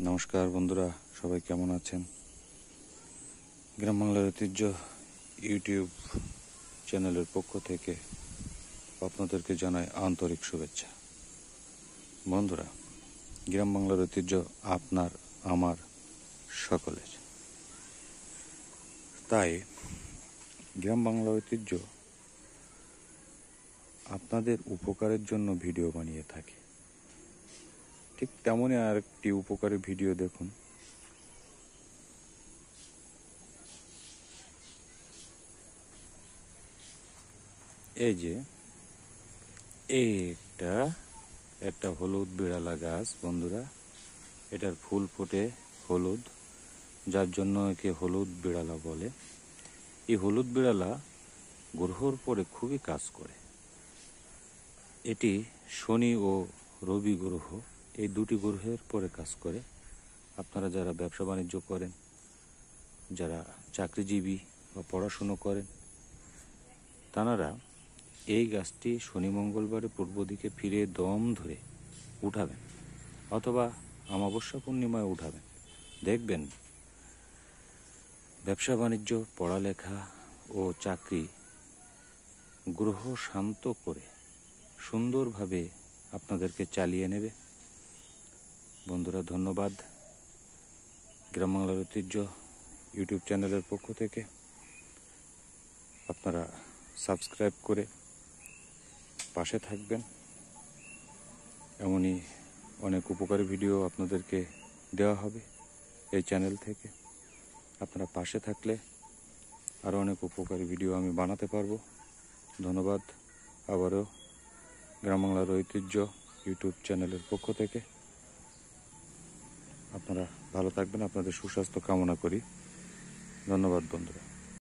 নমস্কার বন্ধুরা, সবাই কেমন আছেন? গ্রাম বাংলার ঐতিহ্য ইউটিউব চ্যানেলের পক্ষ থেকে আপনাদেরকে জানাই আন্তরিক শুভেচ্ছা। বন্ধুরা, গ্রাম বাংলার ঐতিহ্য আপনার আমার সকলের, তাই গ্রাম বাংলা ঐতিহ্য আপনাদের উপকারের জন্য ভিডিও বানিয়ে থাকি। ঠিক তেমনই আরেকটি উপকারী ভিডিও দেখুন। এই যে একটা হলুদ বিড়ালা গাছ বন্ধুরা, এটার ফুল ফোটে হলুদ, যার জন্য একে হলুদ বিড়ালা বলে। এই হলুদ বিড়ালা গ্রহর পরে খুবই কাজ করে। এটি শনি ও রবি গ্রহ, এই দুটি গ্রহের পরে কাজ করে। আপনারা যারা ব্যবসা বাণিজ্য করেন, যারা চাকরিজীবী বা পড়াশুনো করেন, তাঁরা এই গাছটি শনি মঙ্গলবারে পূর্ব দিকে ফিরে দম ধরে উঠাবেন, অথবা অমাবস্যা পূর্ণিমায় উঠাবেন। দেখবেন ব্যবসা বাণিজ্য, পড়ালেখা ও চাকরি গ্রহ শান্ত করে সুন্দরভাবে আপনাদেরকে চালিয়ে নেবে। বন্ধুরা, ধন্যবাদ। গ্রাম বাংলার ঐতিহ্য ইউটিউব চ্যানেলের পক্ষ থেকে আপনারা সাবস্ক্রাইব করে পাশে থাকবেন। এমনই অনেক উপকারী ভিডিও আপনাদেরকে দেওয়া হবে এই চ্যানেল থেকে। আপনারা পাশে থাকলে আরও অনেক উপকারী ভিডিও আমি বানাতে পারবো। ধন্যবাদ আবারও গ্রাম বাংলার ঐতিহ্য ইউটিউব চ্যানেলের পক্ষ থেকে। আপনারা ভালো থাকবেন, আপনাদের সুস্বাস্থ্য কামনা করি। ধন্যবাদ বন্ধুরা।